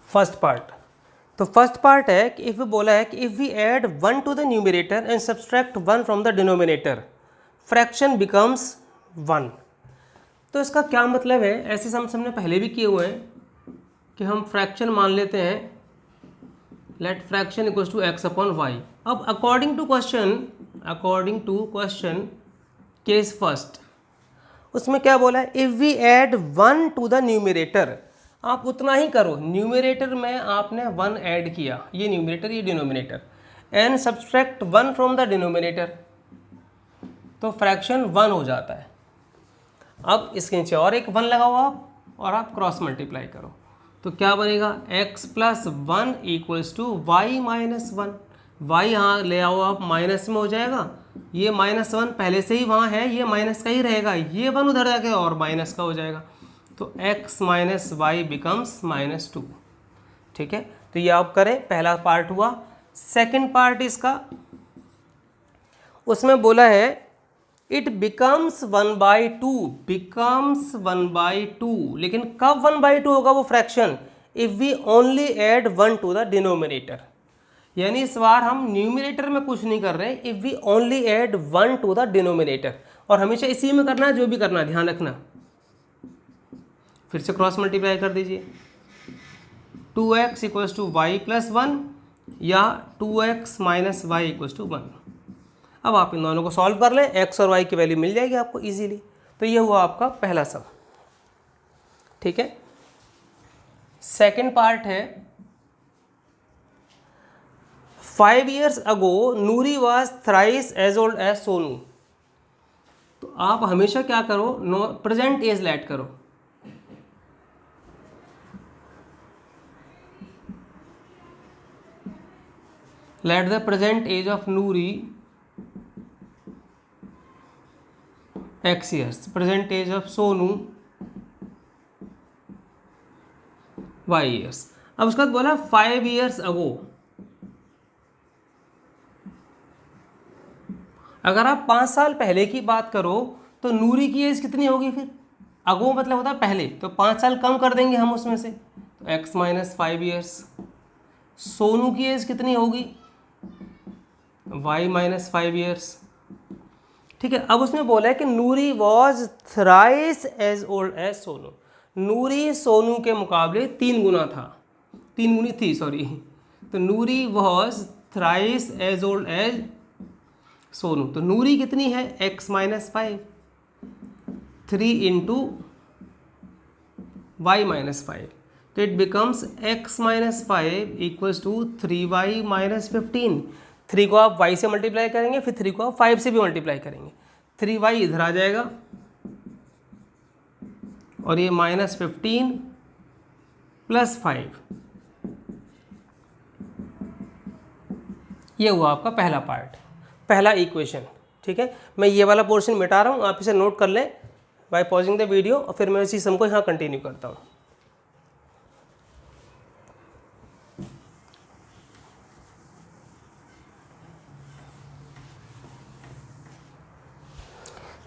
First part. तो first part है कि इफ़ बोला है कि if we add 1 to the numerator and subtract 1 from the denominator fraction becomes 1। तो इसका क्या मतलब है, ऐसे सम हमने पहले भी किए हुए हैं कि हम फ्रैक्शन मान लेते हैं, let fraction equals to x upon y. अब according to question case first, उसमें क्या बोला है, if we add 1 to the numerator, आप उतना ही करो, न्यूमरेटर में आपने 1 ऐड किया, ये न्यूमरेटर ये denominator, and subtract 1 from the denominator, तो फ्रैक्शन 1 हो जाता है। अब इसके नीचे और एक 1 लगाओ आप, और आप क्रॉस मल्टीप्लाई करो, तो क्या बनेगा, x plus 1 equals to y minus 1। Y यहाँ ले आओ आप, माइनस में हो जाएगा, ये -1 पहले से ही वहाँ है, ये माइनस का ही रहेगा, ये 1 उधर जाके और माइनस का हो जाएगा, तो x माइनस वाई बिकम्स -2। ठीक है, तो ये आप करें, पहला पार्ट हुआ। सेकंड पार्ट इसका, उसमें बोला है इट बिकम्स 1/2, बिकम्स 1/2, लेकिन कब 1/2 होगा वो fraction, if we only add 1 to the denominator, यानी इस बार हम न्यूमिनेटर में कुछ नहीं कर रहे, if we only add 1 to the denominator, और हमेशा इसी में करना है, जो भी करना है ध्यान रखना। फिर से क्रॉस मल्टीप्लाई कर दीजिए, 2x equals to Y plus 1 या 2x minus Y equals to 1। अब आप इन दोनों को सॉल्व कर लें, x और y की वैल्यू मिल जाएगी आपको इजीली। तो ये हुआ आपका पहला सम। ठीक है, सेकंड पार्ट है, 5 years ago Noori was thrice as old as Sonu. तो आप हमेशा क्या करो, प्रेजेंट एज लेट करो, let the present age of Noori x years, present age of Sonu y years। अब उसके बाद बोला 5 years ago, अगर आप 5 साल पहले की बात करो तो नूरी की एज कितनी होगी, फिर अगो मतलब होता है पहले, तो 5 साल कम कर देंगे हम उसमें से, तो x माइनस 5 ईयर्स। सोनू की एज कितनी होगी, y माइनस 5 ईयर्स। ठीक है, अब उसमें बोला है कि Noori was thrice as old as Sonu, Noori Sonu के मुकाबले 3 गुना था, 3 गुनी थी सॉरी, तो Noori was thrice as old as Sonu. तो नूरी कितनी है, x minus 5, 3 into y minus 5, तो it becomes x minus 5 equals to 3y minus 15। 3 को आप y से मल्टीप्लाई करेंगे, फिर 3 को आप 5 से भी मल्टीप्लाई करेंगे, 3y इधर आ जाएगा, और ये -15 प्लस 5, ये हुआ आपका पहला पार्ट, पहला इक्वेशन। ठीक है, मैं ये वाला पोर्शन मिटा रहा हूँ, आप इसे नोट कर लें बाय पॉजिंग द वीडियो, और फिर मैं इसी सम को यहाँ कंटिन्यू करता हूँ।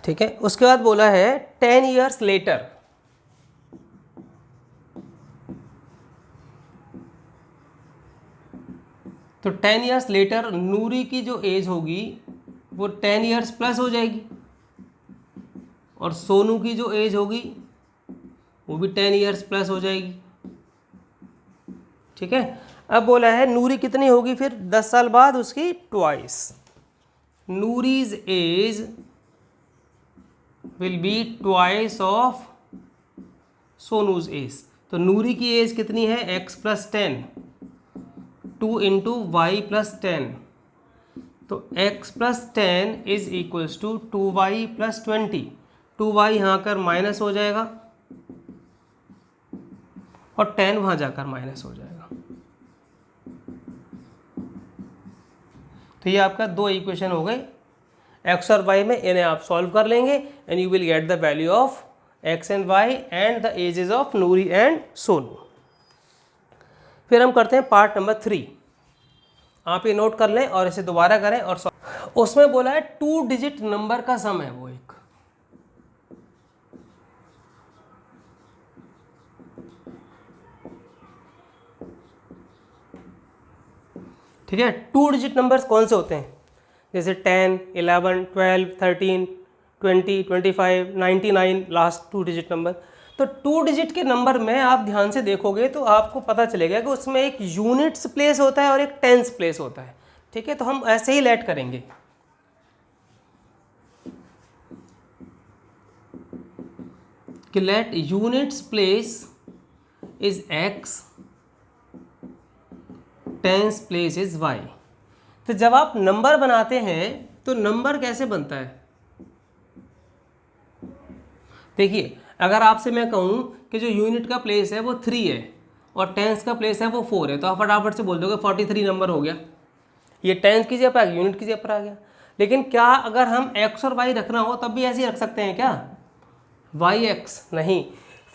ठीक है, उसके बाद बोला है 10 years लेटर, तो 10 years लेटर नूरी की जो एज होगी वो 10 years प्लस हो जाएगी, और सोनू की जो एज होगी वो भी 10 years प्लस हो जाएगी। ठीक है, अब बोला है नूरी कितनी होगी फिर 10 साल बाद, उसकी twice, Noori's age will be twice of Sonu's age. तो नूरी की एज कितनी है, x plus 10, 2 into y plus 10, तो x plus 10 is equals to 2y plus 20, 2y यहाँ कर माइनस हो जाएगा और 10 वहाँ जाकर माइनस हो जाएगा। तो ये आपका 2 इक्वेशन हो गए, x और y में, इन्हें आप सॉल्व कर लेंगे and you will get the value of x and y and the ages of Noori and Sonu. फिर हम करते हैं पार्ट नंबर 3, आप ये नोट कर लें और इसे दोबारा करें, और उसमें बोला है 2 डिजिट नंबर का सम है वो एक, ठीक है। 2 डिजिट नंबर्स कौन से होते हैं, जैसे 10, 11, 12, 13, 20, 25, 99 लास्ट 2 डिजिट नंबर। तो 2 डिजिट के नंबर में आप ध्यान से देखोगे तो आपको पता चलेगा कि उसमें एक यूनिट्स प्लेस होता है और एक टेंस प्लेस होता है। ठीक है, तो हम ऐसे ही लेट करेंगे कि let units place is x, tens place is y। तो जब आप नंबर बनाते हैं तो नंबर कैसे बनता है, देखिए अगर आपसे मैं कहूँ कि जो यूनिट का प्लेस है वो 3 है और टेंस का प्लेस है वो 4 है, तो आप फटाफट से बोल दोगे 43 नंबर हो गया, ये टेंस की जगह पर आ गया, यूनिट की जगह पर आ गया। लेकिन क्या अगर हम x और y रखना हो तब भी ऐसे ही रख सकते हैं क्या, yx नहीं,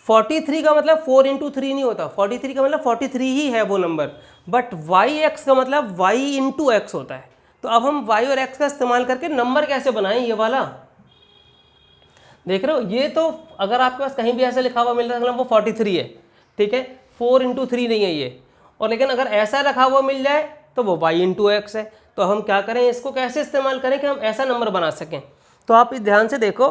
43 का मतलब 4 इंटू 3 नहीं होता, 43 का मतलब 43 ही है वो नंबर, बट yx का मतलब y इंटू एक्स होता है। तो अब हम y और x का इस्तेमाल करके नंबर कैसे बनाएं, ये वाला देख रहे हो, ये तो अगर आपके पास कहीं भी ऐसा लिखा हुआ मिल रहा है मतलब वो 43 है, ठीक है, 4 इंटू 3 नहीं है ये, और लेकिन अगर ऐसा रखा हुआ मिल जाए तो वो y इंटू एक्स है। तो हम क्या करें, इसको कैसे इस्तेमाल करें कि हम ऐसा नंबर बना सकें। तो आप इस ध्यान से देखो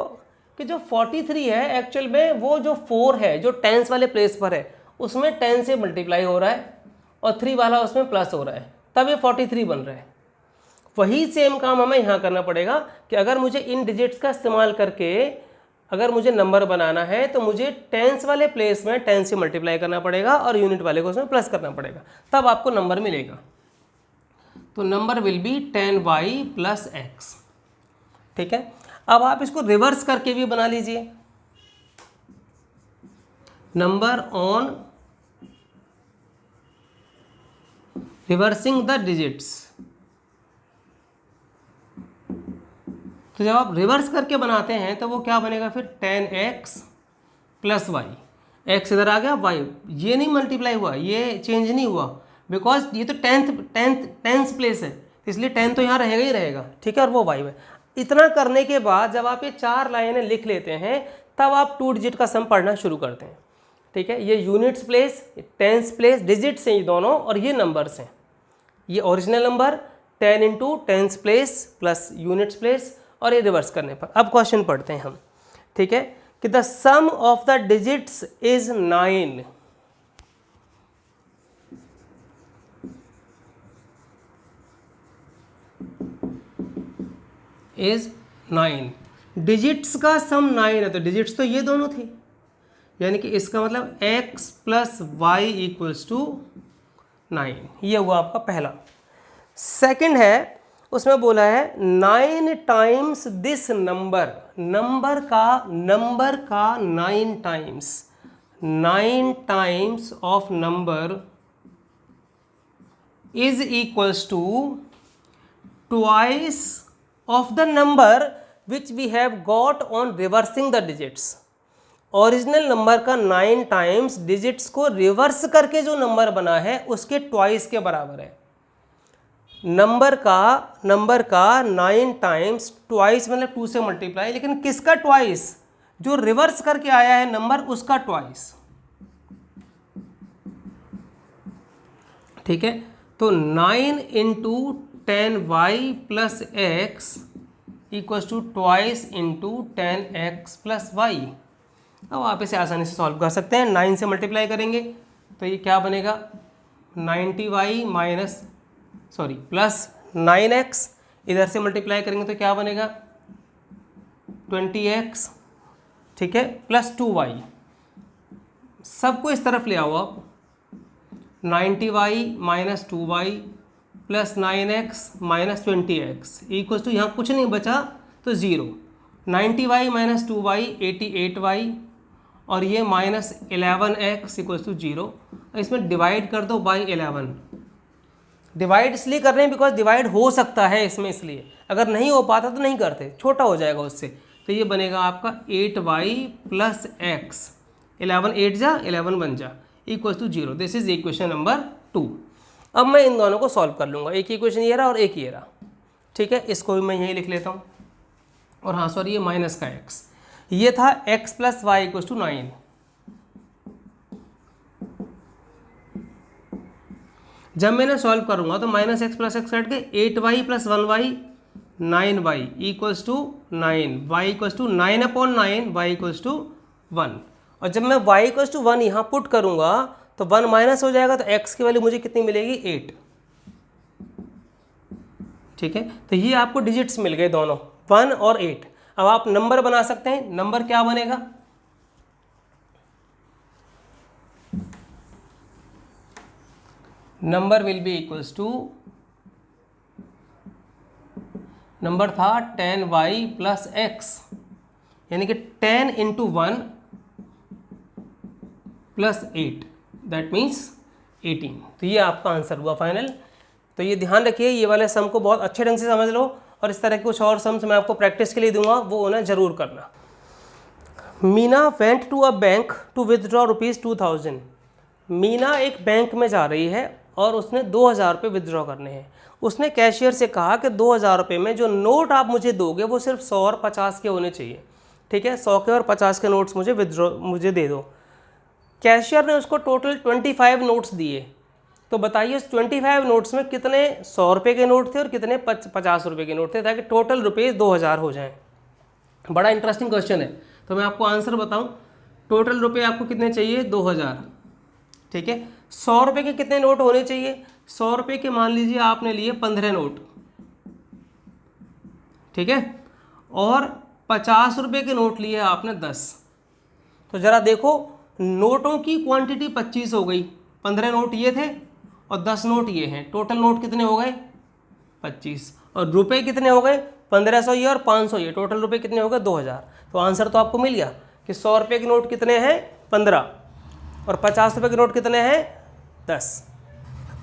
कि जो 43 है एक्चुअल में वो जो 4 है जो टेंस वाले प्लेस पर है उसमें 10 से मल्टीप्लाई हो रहा है और 3 वाला उसमें प्लस हो रहा है, तब ये 43 बन रहा है। वही सेम काम हमें यहाँ करना पड़ेगा कि अगर मुझे इन डिजिट्स का इस्तेमाल करके अगर मुझे नंबर बनाना है तो मुझे टेंस वाले प्लेस में 10 से मल्टीप्लाई करना पड़ेगा और यूनिट वाले को उसमें प्लस करना पड़ेगा, तब आपको नंबर मिलेगा। तो number will B 10y plus x। ठीक है, अब आप इसको रिवर्स करके भी बना लीजिए, number on reversing the digits. तो जब आप रिवर्स करके बनाते हैं तो वो क्या बनेगा फिर 10x प्लस वाई, एक्स इधर आ गया, y ये नहीं मल्टीप्लाई हुआ, ये चेंज नहीं हुआ, बिकॉज ये तो टेंथ प्लेस है, इसलिए 10 तो यहाँ रहेगा ही रहेगा। ठीक है, और वो y है। इतना करने के बाद जब आप ये 4 लाइनें लिख लेते हैं तब आप 2 डिजिट का सम पढ़ना शुरू करते हैं। ठीक है, ये units place, tens place, digits हैं ये दोनों और ये नंबर्स हैं। ये original number 10 into tens place plus units place, और ये रिवर्स करने पर। अब क्वेश्चन पढ़ते हैं हम। ठीक है, कि the sum of the digits is 9। Is 9, digits का सम 9 है, तो डिजिट्स तो ये दोनों थी, यानी कि इसका मतलब x plus y equals to 9, ये हुआ आपका पहला। सेकंड है, उसमें बोला है 9 टाइम्स दिस नंबर, नंबर का 9 times, 9 times of number is equals to twice of the number which we have got on reversing the digits. Original number का 9 टाइम्स डिजिट्स को रिवर्स करके जो नंबर बना है उसके ट्वाइस के बराबर है। नंबर का 9 टाइम्स, ट्वाइस मतलब 2 से मल्टीप्लाई, लेकिन किसका ट्वाइस, जो रिवर्स करके आया है नंबर उसका ट्वाइस। ठीक है, तो 9 into 10y plus x equals to twice into 10x plus y. अब आप इसे आसानी से सॉल्व कर सकते हैं, 9 से मल्टीप्लाई करेंगे तो ये क्या बनेगा 90y माइनस प्लस 9x, इधर से मल्टीप्लाई करेंगे तो क्या बनेगा 20x, ठीक है, प्लस 2y। सबको इस तरफ ले आओ आप, 90y minus 2y plus 9x minus 20x equals to, यहाँ कुछ नहीं बचा तो 0, 90y माइनस 2y 88y, और ये माइनस 11x इक्वल्स टू 0। इसमें डिवाइड कर दो बाई 11। डिवाइड इसलिए कर रहे हैं बिकॉज डिवाइड हो सकता है इसमें, इसलिए अगर नहीं हो पाता तो नहीं करते, छोटा हो जाएगा उससे। तो ये बनेगा आपका 8y प्लस एक्स, 11 8 जा 11 बन जा equals to 0। This is equation number 2। अब मैं इन दोनों को सॉल्व कर लूँगा, एक इक्वेशन ये रहा और एक ये रहा। ठीक है, इसको भी मैं यहीं लिख लेता हूँ, और हाँ सॉरी ये माइनस का x, ये था x plus y equals to 9। जब मैंने सॉल्व करूँगा तो माइनस एक्स प्लस एक्स हट के 8y plus 1y 9y equals to 9, y equals to 9/9, y equals to 1। और जब मैं y इक्वल्स टू 1 यहाँ पुट करूँगा तो 1 माइनस हो जाएगा, तो x की वैल्यू मुझे कितनी मिलेगी 8। ठीक है, तो ये आपको डिजिट्स मिल गए दोनों 1 और 8। अब आप नंबर बना सकते हैं। नंबर क्या बनेगा, number will be equals to, number था 10y प्लस x, यानी कि 10 इंटू 1 प्लस 8, दैट मीन्स 18। तो ये आपका आंसर हुआ फाइनल। तो ये ध्यान रखिए, ये वाले सम को बहुत अच्छे ढंग से समझ लो, और इस तरह के कुछ और सम्स मैं आपको प्रैक्टिस के लिए दूंगा, वो उन्हें जरूर करना। Meena went to a bank to withdraw ₹2000। Meena एक बैंक में जा रही है और उसने 2000 रुपये विदड्रॉ करने हैं। उसने कैशियर से कहा कि 2000 रुपये में जो नोट आप मुझे दोगे वो सिर्फ 100 और 50 के होने चाहिए। ठीक है, 100 के और 50 के नोट्स मुझे दे दो। कैशियर ने उसको टोटल 25 नोट्स दिए। तो बताइए उस 25 नोट्स में कितने 100 रुपये के नोट थे और कितने 50 रुपये के नोट थे, ताकि टोटल रुपये 2000 हो जाएं। बड़ा इंटरेस्टिंग क्वेश्चन है। तो मैं आपको आंसर बताऊं, टोटल रुपये आपको कितने चाहिए 2000। ठीक है, 100 रुपये के कितने नोट होने चाहिए, 100 रुपये के मान लीजिए आपने लिए 15 नोट। ठीक है, और 50 रुपये के नोट लिए आपने 10। तो ज़रा देखो, नोटों की क्वांटिटी 25 हो गई, 15 नोट ये थे और 10 नोट ये हैं, टोटल नोट कितने हो गए 25। और रुपए कितने हो गए 1500 ये और 500 ये, टोटल रुपए कितने हो गए 2000। तो आंसर तो आपको मिल गया कि 100 रुपये के नोट कितने हैं 15 और 50 रुपये के नोट कितने हैं 10।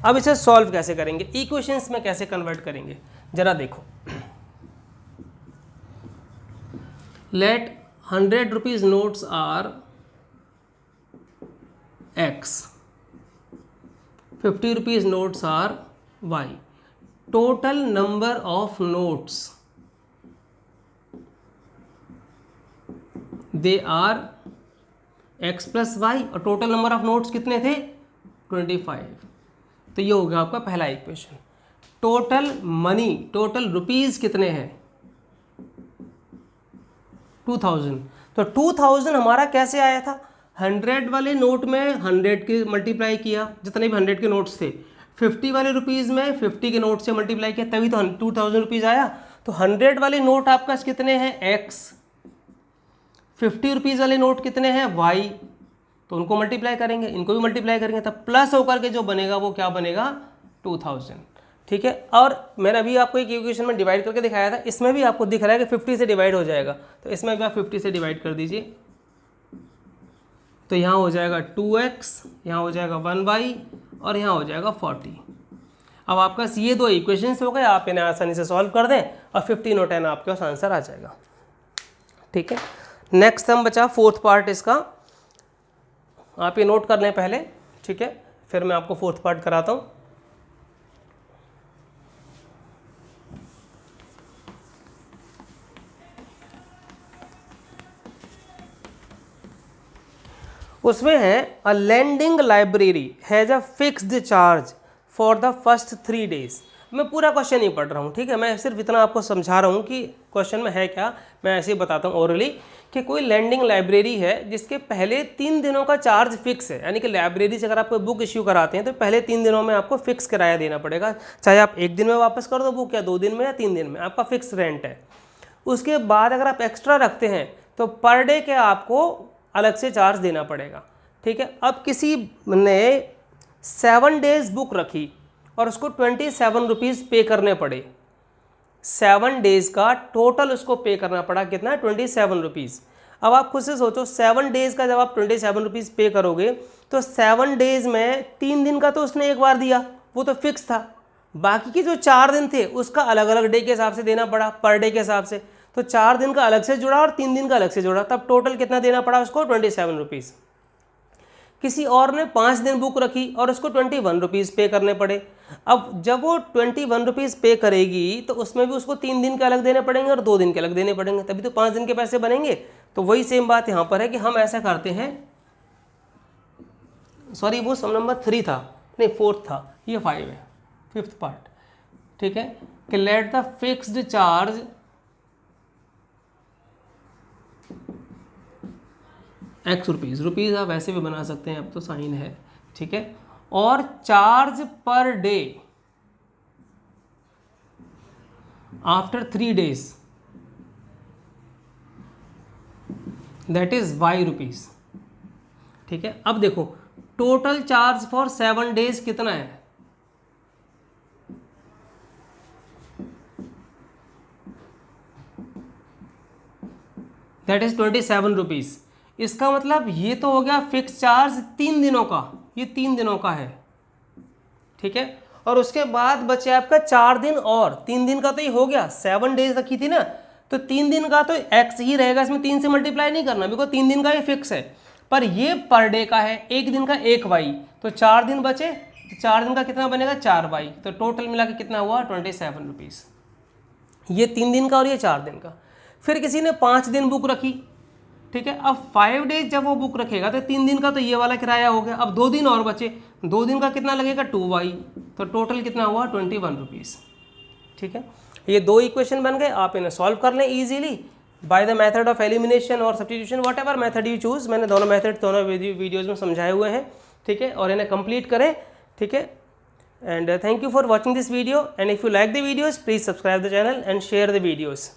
अब इसे सॉल्व कैसे करेंगे, इक्वेशंस में कैसे कन्वर्ट करेंगे, जरा देखो। Let 100 rupees notes are x, 50 rupees notes are y, total number of notes they are x plus y, और टोटल नंबर ऑफ नोट्स कितने थे 25। तो ये हो गया आपका पहला equation. Total money, total rupees कितने हैं 2000। तो 2000 हमारा कैसे आया था, 100 वाले नोट में 100 के मल्टीप्लाई किया, जितने भी 100 के नोट्स थे, 50 वाले रुपीज़ में 50 के नोट से मल्टीप्लाई किया, तभी तो 2000 रुपीज़ आया। तो 100 वाले नोट आपका कितने हैं x, 50 रुपीज़ वाले नोट कितने हैं y, तो उनको मल्टीप्लाई करेंगे, इनको भी मल्टीप्लाई करेंगे, तब प्लस होकर के जो बनेगा वो क्या बनेगा 2000। ठीक है, और मैंने अभी आपको एक इक्वेशन में डिवाइड करके दिखाया था, इसमें भी आपको दिख रहा है कि 50 से डिवाइड हो जाएगा, तो इसमें भी आप 50 से डिवाइड कर दीजिए। तो यहाँ हो जाएगा 2x, यहाँ हो जाएगा 1y और यहाँ हो जाएगा 40। अब आपका ये दो इक्वेशंस हो गए, आप इन्हें आसानी से सॉल्व कर दें और 15 और 10 आपके पास आंसर आ जाएगा। ठीक है, नेक्स्ट सम बचा फोर्थ पार्ट इसका, आप ये नोट कर लें पहले। ठीक है, फिर मैं आपको फोर्थ पार्ट कराता हूँ। उसमें है a landing library has a fixed charge for the first 3 days। मैं पूरा क्वेश्चन नहीं पढ़ रहा हूँ, ठीक है, मैं सिर्फ इतना आपको समझा रहा हूँ कि क्वेश्चन में है क्या। मैं ऐसे ही बताता हूँ ओरली कि कोई लैंडिंग लाइब्रेरी है जिसके पहले 3 दिनों का चार्ज फिक्स है, यानी कि लाइब्रेरी से अगर आप कोई बुक इश्यू कराते हैं तो पहले 3 दिनों में आपको फिक्स किराया देना पड़ेगा, चाहे आप 1 दिन में वापस कर दो बुक, या 2 दिन में या 3 दिन में, आपका फिक्स रेंट है। उसके बाद अगर आप एक्स्ट्रा रखते हैं तो पर डे के आपको अलग से चार्ज देना पड़ेगा। ठीक है, अब किसी ने 7 days बुक रखी और उसको 27 रुपीज़ पे करने पड़े, 7 days का टोटल उसको पे करना पड़ा कितना 27 रुपीज़। अब आप खुद से सोचो 7 days का जब आप 27 रुपीज़ पे करोगे तो 7 days में 3 दिन का तो उसने एक बार दिया, वो तो फिक्स था, बाकी के जो 4 दिन थे उसका अलग अलग डे के हिसाब से देना पड़ा, पर डे के हिसाब से। तो 4 दिन का अलग से जुड़ा और 3 दिन का अलग से जुड़ा, तब टोटल कितना देना पड़ा उसको 27 रुपीज़। किसी और ने 5 दिन बुक रखी और उसको 21 रुपीज़ पे करने पड़े। अब जब वो 21 रुपीज़ पे करेगी तो उसमें भी उसको 3 दिन के अलग देने पड़ेंगे और 2 दिन के अलग देने पड़ेंगे, तभी तो 5 दिन के पैसे बनेंगे। तो वही सेम बात यहाँ पर है कि हम ऐसा करते हैं, सॉरी वो सम नंबर 3 था, नहीं 4th था, ये 5 है, 5th पार्ट, ठीक है, कि let the fixed charge x rupees आप ऐसे भी बना सकते हैं, अब तो साइन है, ठीक है, और charge per day after 3 days that is y rupees, ठीक है। अब देखो टोटल चार्ज फॉर 7 days कितना है, दैट इज 27 रुपीज़। इसका मतलब ये तो हो गया फिक्स चार्ज 3 दिनों का, ये 3 दिनों का है, ठीक है। और उसके बाद बचे आपका 4 दिन और 3 दिन का तो ये हो गया, 7 days रखी थी ना, तो 3 दिन का तो x ही रहेगा, इसमें 3 से मल्टीप्लाई नहीं करना, बिकॉज 3 दिन का ये फिक्स है, पर ये पर डे का है, 1 दिन का 1 y, तो 4 दिन बचे, तो 4 दिन का कितना बनेगा 4 y, तो टोटल मिला के कितना हुआ 27 रुपीज़, ये 3 दिन का और ये 4 दिन का। फिर किसी ने 5 दिन बुक रखी, ठीक है, अब 5 days जब वो बुक रखेगा तो 3 दिन का तो ये वाला किराया हो गया, अब 2 दिन और बचे, 2 दिन का कितना लगेगा 2y, तो टोटल कितना हुआ 21 रुपीज़, ठीक है। ये 2 इक्वेशन बन गए, आप इन्हें सॉल्व कर लें easily by the method of elimination और substitution, whatever method you choose, मैंने दोनों मेथड दोनों वीडियोज़ में समझाए हुए हैं, ठीक है, और इन्हें कंप्लीट करें, ठीक है। And thank you for watching this video, and if you like the videos please subscribe the channel and share the videos.